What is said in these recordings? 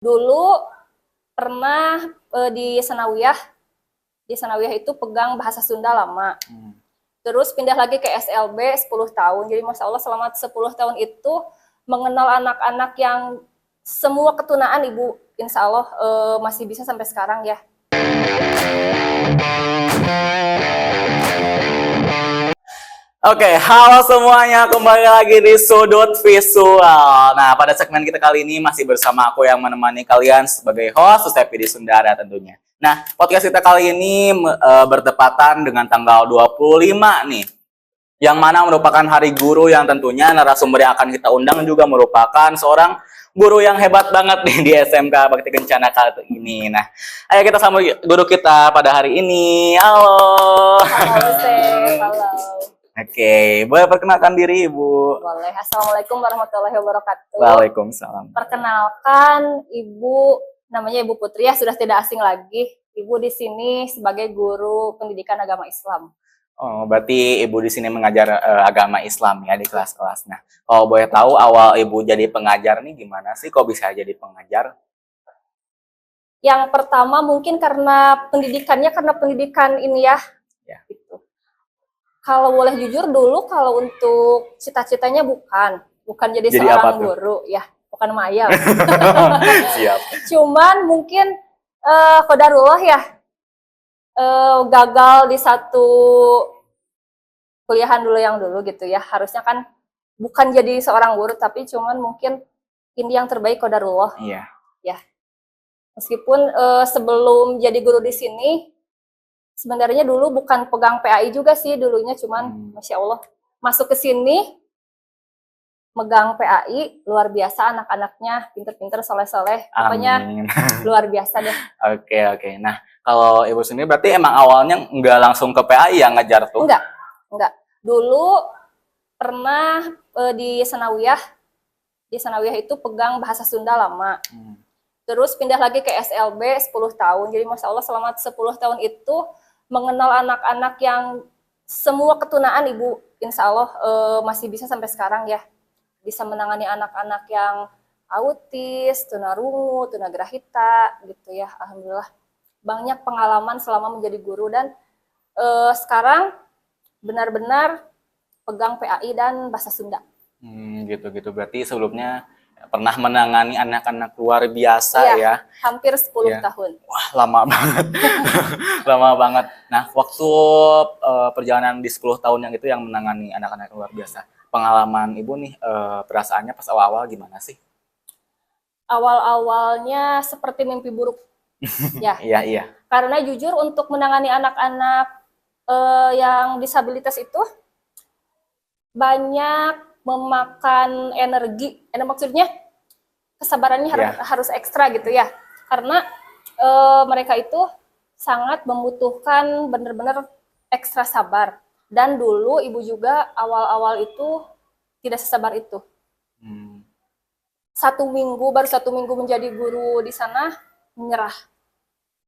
Dulu pernah di Sanawiyah itu pegang bahasa Sunda lama. Terus pindah lagi ke SLB 10 tahun. Jadi Masya Allah selama 10 tahun itu mengenal anak-anak yang semua ketunaan Ibu. Insya Allah masih bisa sampai sekarang ya. Oke, halo semuanya, kembali lagi di Sudut Visual. Nah, pada segmen kita kali ini masih bersama aku yang menemani kalian sebagai host, Sustepi di Sundara tentunya. Nah, podcast kita kali ini bertepatan dengan tanggal 25 nih, yang mana merupakan Hari Guru yang tentunya narasumber yang akan kita undang juga merupakan seorang guru yang hebat banget nih di SMK Bakti Kencana kali ini. Nah, ayo kita sambut guru kita pada hari ini. Halo. Halo, Sef. Halo. Oke, boleh perkenalkan diri Ibu? Boleh. Assalamualaikum warahmatullahi wabarakatuh. Waalaikumsalam. Perkenalkan, Ibu namanya Ibu Putri ya, sudah tidak asing lagi. Ibu di sini sebagai guru pendidikan agama Islam. Oh, berarti Ibu di sini mengajar agama Islam ya di kelas-kelas. Nah, kalau boleh tahu awal Ibu jadi pengajar nih gimana sih? Kok bisa jadi pengajar? Yang pertama mungkin karena pendidikan ini ya. Ya. Gitu. Kalau boleh jujur dulu kalau untuk cita-citanya bukan jadi seorang guru ya, bukan mayal. Siap. Cuman mungkin qadarullah ya, gagal di satu kuliahan dulu gitu ya. Harusnya kan bukan jadi seorang guru, tapi cuman mungkin ini yang terbaik qadarullah. Iya. Ya. Meskipun sebelum jadi guru di sini, sebenarnya dulu bukan pegang PAI juga sih dulunya, cuman Masya Allah masuk ke sini megang PAI, luar biasa anak-anaknya, pinter-pinter, soleh-soleh, pokoknya luar biasa deh. Oke. Nah, kalau Ibu sendiri berarti emang awalnya nggak langsung ke PAI yang ngajar tuh? Enggak. Dulu pernah di Sanawiyah itu pegang bahasa Sunda lama. Terus pindah lagi ke SLB 10 tahun. Jadi Masya Allah selama 10 tahun itu mengenal anak-anak yang semua ketunaan Ibu. Insya Allah masih bisa sampai sekarang ya. Bisa menangani anak-anak yang autis, tunarungu, tunagrahita gitu ya. Alhamdulillah banyak pengalaman selama menjadi guru dan sekarang benar-benar pegang PAI dan bahasa Sunda. Gitu. Berarti sebelumnya pernah menangani anak-anak luar biasa ya. Hampir 10 tahun. Wah, lama banget. Lama banget. Nah, waktu perjalanan di 10 tahun yang itu yang menangani anak-anak luar biasa. Pengalaman Ibu nih, perasaannya pas awal-awal gimana sih? Awal-awalnya seperti mimpi buruk. Ya. Iya. Karena jujur untuk menangani anak-anak yang disabilitas itu banyak memakan energi. Maksudnya kesabarannya harus ekstra gitu ya. Karena mereka itu sangat membutuhkan benar-benar ekstra sabar. Dan dulu Ibu juga awal-awal itu tidak sesabar itu. Baru satu minggu menjadi guru di sana, menyerah.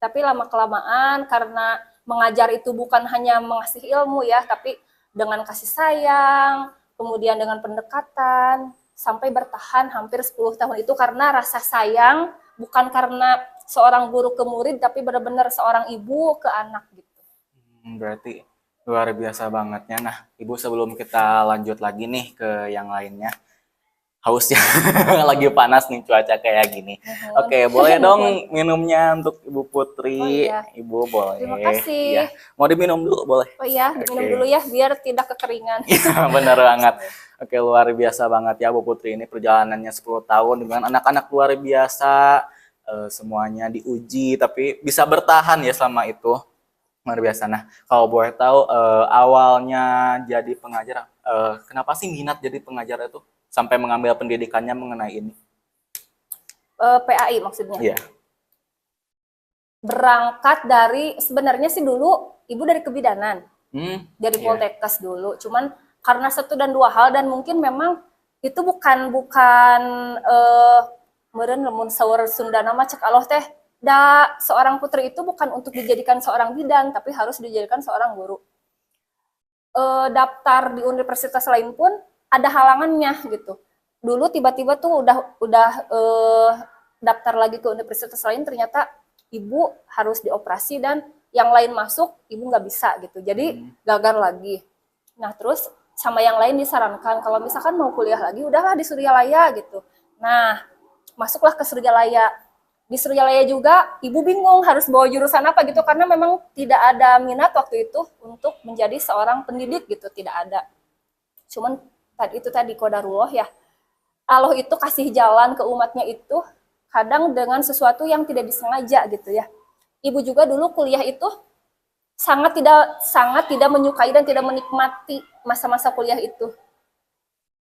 Tapi lama-kelamaan karena mengajar itu bukan hanya mengasih ilmu ya, tapi dengan kasih sayang, kemudian dengan pendekatan, sampai bertahan hampir 10 tahun itu karena rasa sayang, bukan karena seorang guru ke murid, tapi benar-benar seorang ibu ke anak gitu. Berarti luar biasa bangetnya. Nah, Ibu sebelum kita lanjut lagi nih ke yang lainnya, haus ya, lagi panas nih cuaca kayak gini. Oke, boleh dong minumnya untuk Ibu Putri. Oh, iya. Ibu boleh. Terima kasih. Ya. Mau diminum dulu boleh? Oh iya, diminum dulu ya biar tidak kekeringan. Iya, bener banget. Oke, luar biasa banget ya Bu Putri, ini perjalanannya 10 tahun dengan anak-anak luar biasa, semuanya diuji tapi bisa bertahan ya selama itu. Luar biasa. Nah, kalau boleh tahu awalnya jadi pengajar, kenapa sih minat jadi pengajar itu sampai mengambil pendidikannya mengenai ini? PAI maksudnya? Iya. Berangkat dari, sebenarnya sih dulu Ibu dari kebidanan, dari Poltekkes dulu. Cuman karena satu dan dua hal, dan mungkin memang itu bukan meureun lamun saur Sunda nama cek Allah teh, seorang putri itu bukan untuk dijadikan seorang bidan, tapi harus dijadikan seorang guru. Daftar di universitas lain pun ada halangannya gitu. Dulu tiba-tiba tuh udah daftar lagi ke universitas lain, ternyata ibu harus dioperasi dan yang lain masuk, ibu nggak bisa gitu. Jadi gagal lagi. Nah terus sama yang lain disarankan kalau misalkan mau kuliah lagi, udahlah di Suryalaya gitu. Nah masuklah ke Suryalaya. Di Suryalaya juga ibu bingung harus bawa jurusan apa gitu, karena memang tidak ada minat waktu itu untuk menjadi seorang pendidik gitu, tidak ada. Cuman itu tadi qadarullah ya, Allah itu kasih jalan ke umatnya itu kadang dengan sesuatu yang tidak disengaja gitu ya. Ibu juga dulu kuliah itu sangat tidak menyukai dan tidak menikmati masa-masa kuliah itu.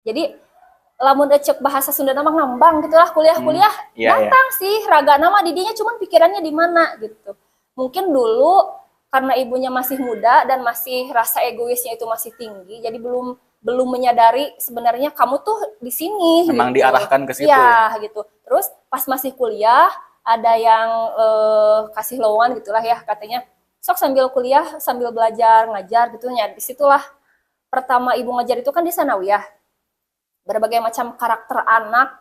Jadi lamun cek bahasa Sunda nama ngambang gitulah kuliah-kuliah, gampang sih raga nama didinya, cuman pikirannya di mana gitu. Mungkin dulu karena ibunya masih muda dan masih rasa egoisnya itu masih tinggi, jadi belum menyadari sebenarnya kamu tuh di sini. Memang gitu. Diarahkan ke situ. Ya, gitu. Terus pas masih kuliah ada yang kasih lowongan gitulah ya, katanya sok sambil kuliah sambil belajar ngajar gitu ya. Disitulah pertama ibu ngajar itu kan di sanawiyah, berbagai macam karakter anak.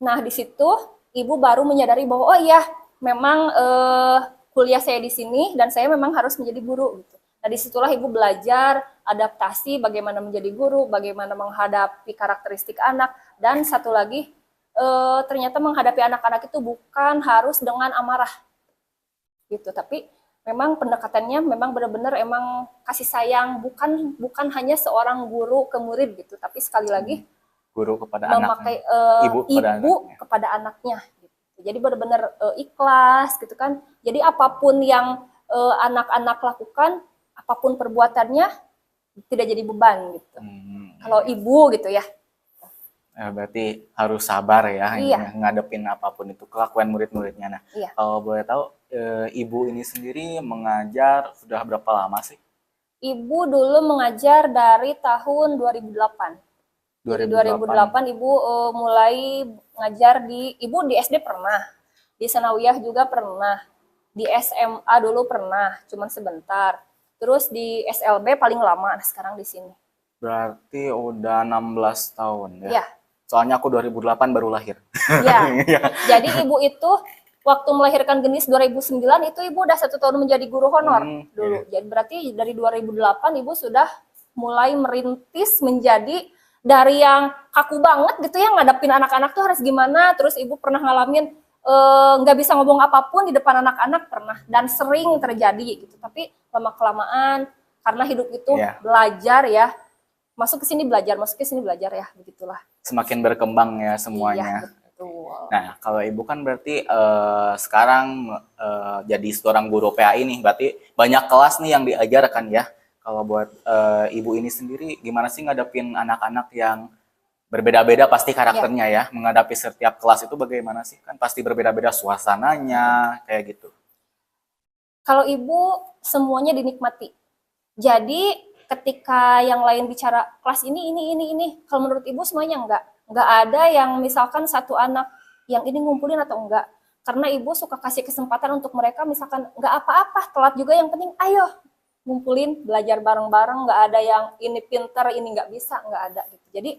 Nah di situ ibu baru menyadari bahwa oh iya memang kuliah saya di sini dan saya memang harus menjadi guru gitu. Nah disitulah ibu belajar adaptasi, bagaimana menjadi guru, bagaimana menghadapi karakteristik anak, dan satu lagi ternyata menghadapi anak-anak itu bukan harus dengan amarah gitu, tapi memang pendekatannya memang benar-benar emang kasih sayang, bukan hanya seorang guru ke murid gitu, tapi sekali lagi guru kepada memakai anaknya. ibu kepada anaknya gitu. Jadi benar-benar ikhlas gitu kan. Jadi apapun yang anak-anak lakukan, apapun perbuatannya tidak jadi beban gitu. Kalau ibu gitu ya. Berarti harus sabar ya, Iya. ngadepin apapun itu kelakuan murid-muridnya. Nah, Iya. kalau boleh tahu, ibu ini sendiri mengajar sudah berapa lama sih? Ibu dulu mengajar dari tahun 2008. Jadi 2008 ibu mulai ngajar ibu di SD pernah, di sanawiyah juga pernah, di SMA dulu pernah, cuman sebentar. Terus di SLB paling lama, nah sekarang di sini. Berarti udah 16 tahun ya? Iya. Soalnya aku 2008 baru lahir. Iya. Jadi ibu itu waktu melahirkan Genis 2009 itu ibu udah 1 tahun menjadi guru honor dulu. Jadi berarti dari 2008 ibu sudah mulai merintis menjadi dari yang kaku banget gitu ya, ngadepin anak-anak tuh harus gimana. Terus ibu pernah ngalamin nggak bisa ngomong apapun di depan anak-anak, pernah, dan sering terjadi gitu. Tapi lama-kelamaan karena hidup itu belajar ya, masuk ke sini belajar, masuk ke sini belajar ya, begitulah. Semakin berkembang ya semuanya. Iya, betul. Nah, kalau ibu kan berarti sekarang jadi seorang guru PAI nih, berarti banyak kelas nih yang diajarkan ya. Kalau buat ibu ini sendiri, gimana sih ngadepin anak-anak yang berbeda-beda pasti karakternya ya? Menghadapi setiap kelas itu bagaimana sih? Kan pasti berbeda-beda suasananya, kayak gitu. Kalau ibu semuanya dinikmati. Jadi ketika yang lain bicara kelas ini, kalau menurut ibu semuanya enggak ada yang misalkan satu anak yang ini ngumpulin atau enggak, karena ibu suka kasih kesempatan untuk mereka, misalkan enggak apa-apa telat juga, yang penting ayo ngumpulin belajar bareng-bareng, enggak ada yang ini pinter ini enggak bisa, enggak ada gitu. Jadi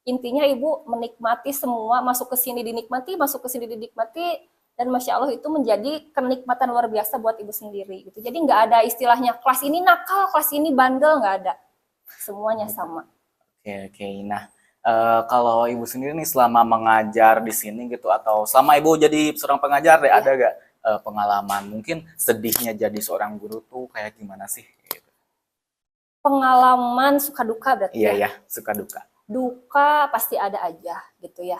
intinya ibu menikmati semua, masuk ke sini dinikmati, masuk ke sini dinikmati, dan Masya Allah itu menjadi kenikmatan luar biasa buat ibu sendiri gitu. Jadi nggak ada istilahnya kelas ini nakal, kelas ini bandel, nggak ada. Semuanya sama. Oke. Nah, kalau ibu sendiri nih selama mengajar di sini gitu, atau selama ibu jadi seorang pengajar deh, ada gak pengalaman mungkin sedihnya jadi seorang guru tuh kayak gimana sih? Gitu. Pengalaman suka duka berarti ya? Iya, suka duka. Duka pasti ada aja gitu ya.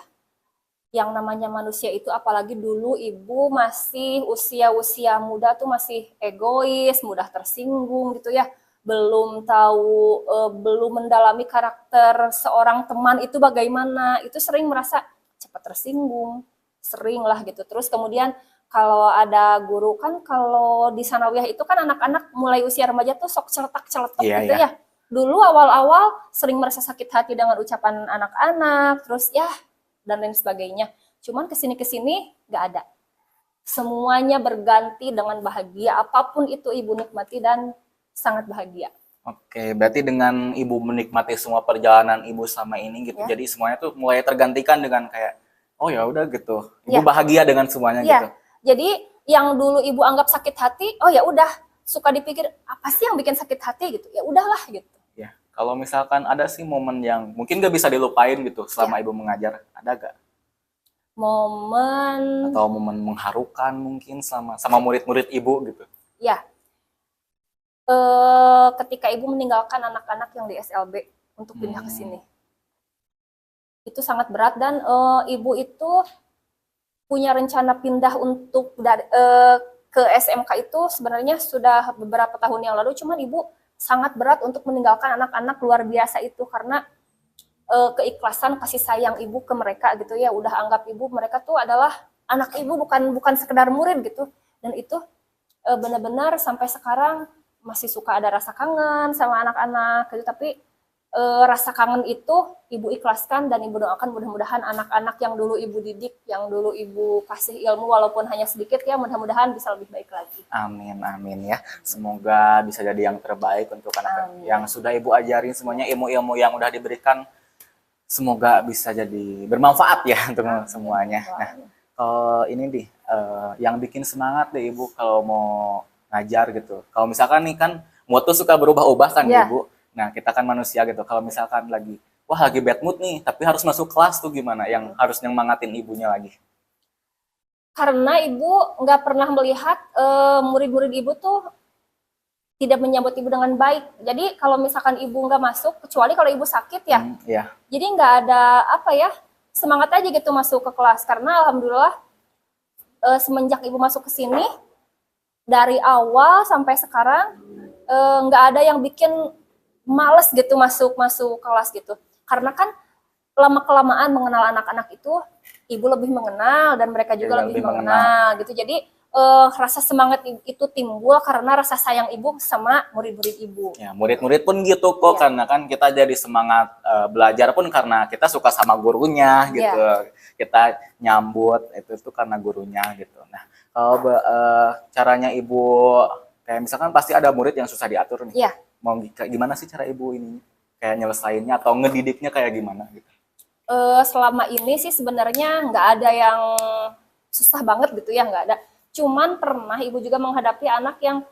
Yang namanya manusia itu, apalagi dulu ibu masih usia muda tuh masih egois, mudah tersinggung gitu ya, belum tahu, belum mendalami karakter seorang teman itu bagaimana, itu sering merasa cepat tersinggung, sering lah gitu. Terus kemudian kalau ada guru kan, kalau di sanawiyah itu kan anak-anak mulai usia remaja tuh sok celetak-celetok gitu ya. Dulu awal-awal sering merasa sakit hati dengan ucapan anak-anak, terus ya dan lain sebagainya. Cuman kesini nggak ada. Semuanya berganti dengan bahagia. Apapun itu ibu nikmati dan sangat bahagia. Oke, berarti dengan ibu menikmati semua perjalanan ibu sama ini gitu, jadi semuanya tuh mulai tergantikan dengan kayak, Oh ya udah gitu. Ya. Ibu bahagia dengan semuanya gitu. Jadi yang dulu ibu anggap sakit hati, oh ya udah, suka dipikir apa sih yang bikin sakit hati gitu. Ya udahlah gitu. Ya, kalau misalkan ada sih momen yang mungkin gak bisa dilupain gitu selama ibu mengajar, ada gak? Momen Atau momen mengharukan mungkin sama murid-murid ibu gitu. ya, ketika ibu meninggalkan anak-anak yang di SLB untuk pindah ke sini. Itu sangat berat dan ibu itu punya rencana pindah untuk ke SMK itu sebenarnya sudah beberapa tahun yang lalu, cuman ibu sangat berat untuk meninggalkan anak-anak luar biasa itu karena keikhlasan kasih sayang ibu ke mereka gitu ya, udah anggap ibu mereka tuh adalah anak ibu, bukan sekedar murid gitu. Dan itu benar-benar sampai sekarang masih suka ada rasa kangen sama anak-anak gitu, tapi rasa kangen itu ibu ikhlaskan dan ibu doakan mudah-mudahan anak-anak yang dulu ibu didik, yang dulu ibu kasih ilmu walaupun hanya sedikit ya, mudah-mudahan bisa lebih baik lagi. Amin, amin ya. Semoga bisa jadi yang terbaik untuk anak-anak yang sudah ibu ajarin semuanya, ilmu-ilmu yang udah diberikan. Semoga bisa jadi bermanfaat ya untuk semuanya. Nah, ini nih yang bikin semangat deh ibu kalau mau ngajar gitu. Kalau misalkan nih kan mood tuh suka berubah-ubah kan ibu. Nah, kita kan manusia gitu. Kalau misalkan lagi bad mood nih, tapi harus masuk kelas tuh gimana? Yang harus nyemangatin ibunya lagi? Karena ibu nggak pernah melihat murid-murid ibu tuh tidak menyambut ibu dengan baik. Jadi kalau misalkan ibu nggak masuk, kecuali kalau ibu sakit ya. Jadi nggak ada semangat aja gitu masuk ke kelas. Karena alhamdulillah semenjak ibu masuk ke sini, dari awal sampai sekarang nggak ada yang bikin males gitu masuk kelas gitu. Karena kan lama-kelamaan mengenal anak-anak itu, ibu lebih mengenal dan mereka juga lebih mengenal gitu. Jadi rasa semangat itu timbul karena rasa sayang ibu sama murid-murid ibu. Ya, murid-murid pun gitu kok, karena kan kita jadi semangat belajar pun karena kita suka sama gurunya gitu. Kita nyambut itu tuh karena gurunya gitu. Nah, kalau caranya ibu, kayak misalkan pasti ada murid yang susah diatur nih. Mau gimana sih cara ibu ini kayak nyelesainnya atau ngedidiknya kayak gimana gitu? Selama ini sih sebenarnya nggak ada yang susah banget gitu ya, nggak ada. Cuman pernah ibu juga menghadapi anak yang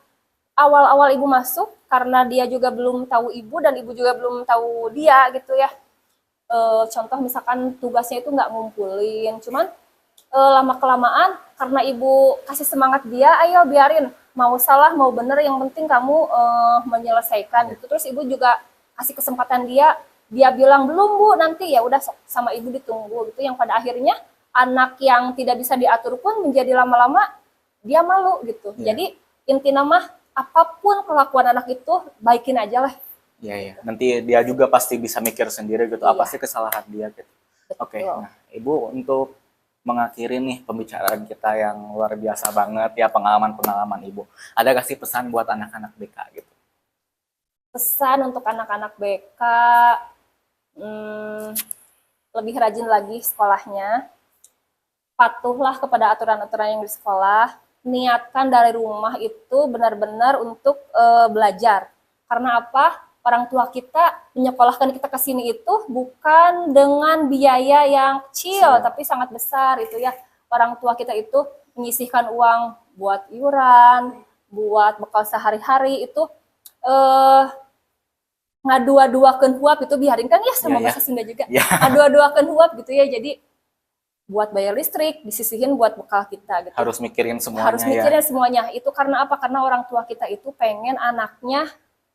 awal-awal ibu masuk karena dia juga belum tahu ibu dan ibu juga belum tahu dia gitu ya. Contoh misalkan tugasnya itu nggak ngumpulin, cuman lama-kelamaan karena ibu kasih semangat dia, ayo biarin, mau salah mau bener yang penting kamu menyelesaikan gitu. Terus ibu juga kasih kesempatan dia bilang belum bu, nanti ya udah sama ibu ditunggu gitu, yang pada akhirnya anak yang tidak bisa diatur pun menjadi lama-lama dia malu gitu. Jadi intinya mah apapun kelakuan anak itu baikin aja lah. Iya. Nanti dia juga pasti bisa mikir sendiri gitu, apa sih kesalahan dia gitu. Oke. Nah ibu, untuk mengakhiri nih pembicaraan kita yang luar biasa banget ya, pengalaman-pengalaman ibu, ada gak sih pesan buat anak-anak BK gitu? Pesan untuk anak-anak BK, lebih rajin lagi sekolahnya, patuhlah kepada aturan-aturan yang di sekolah, niatkan dari rumah itu benar-benar untuk belajar. Karena apa? Orang tua kita menyekolahkan kita ke sini itu bukan dengan biaya yang kecil, tapi sangat besar itu ya. Orang tua kita itu menyisihkan uang buat iuran, buat bekal sehari-hari itu ngadua-duakeun huap itu, biarin kan ya sama bahasa Sunda juga. Ngadua-duakeun huap gitu ya. Jadi buat bayar listrik, disisihin buat bekal kita gitu. Harus mikirin semuanya. Harus mikirin semuanya. Itu karena apa? Karena orang tua kita itu pengen anaknya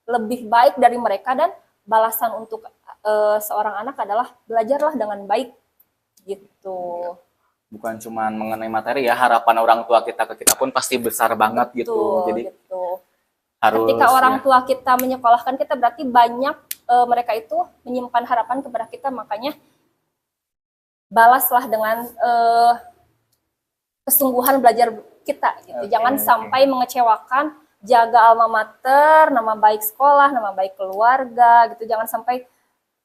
lebih baik dari mereka, dan balasan untuk seorang anak adalah belajarlah dengan baik gitu. Bukan cuma mengenai materi ya, harapan orang tua kita ke kita pun pasti besar banget gitu. Jadi harus, ketika orang tua kita menyekolahkan kita, berarti banyak mereka itu menyimpan harapan kepada kita, makanya balaslah dengan kesungguhan belajar kita gitu. Jangan sampai mengecewakan, jaga alma mater, nama baik sekolah, nama baik keluarga gitu. Jangan sampai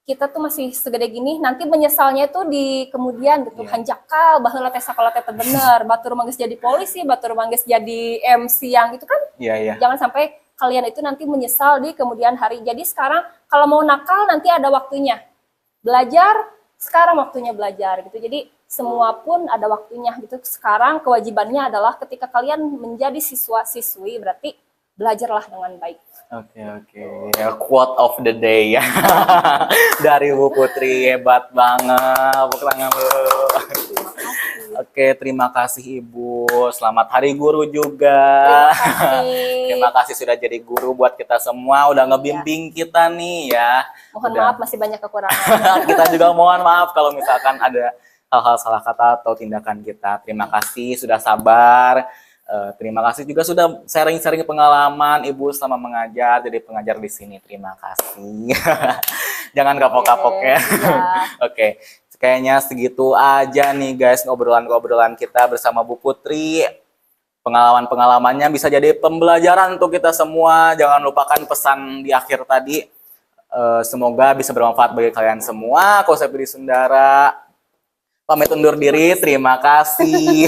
kita tuh masih segede gini, nanti menyesalnya itu di kemudian gitu. Hanjakal baheula teh sakola teh bener, batur manggeus jadi polisi, batur manggeus jadi MC yang itu kan. Jangan sampai kalian itu nanti menyesal di kemudian hari. Jadi sekarang kalau mau nakal nanti ada waktunya. Belajar sekarang waktunya belajar gitu. Jadi semua pun ada waktunya gitu. Sekarang kewajibannya adalah ketika kalian menjadi siswa-siswi berarti belajarlah dengan baik. Oke. Quote of the day ya. Dari Bu Putri, hebat banget. Tepuk tangan dulu. Oke, terima kasih Ibu. Selamat Hari Guru juga. Terima kasih sudah jadi guru buat kita semua. Udah ngebimbing kita nih ya. Mohon maaf masih banyak kekurangan. Kita juga mohon maaf kalau misalkan ada hal-hal salah kata atau tindakan kita. Terima kasih sudah sabar. Terima kasih juga sudah sharing-sharing pengalaman Ibu selama mengajar, jadi pengajar di sini. Terima kasih. Jangan kapok-kapok ya. Oke. Kayaknya segitu aja nih guys ngobrolan-ngobrolan kita bersama Bu Putri. Pengalaman-pengalamannya bisa jadi pembelajaran untuk kita semua. Jangan lupakan pesan di akhir tadi. Semoga bisa bermanfaat bagi kalian semua. Aku Sepedi Sundara pamit undur diri. Terima kasih.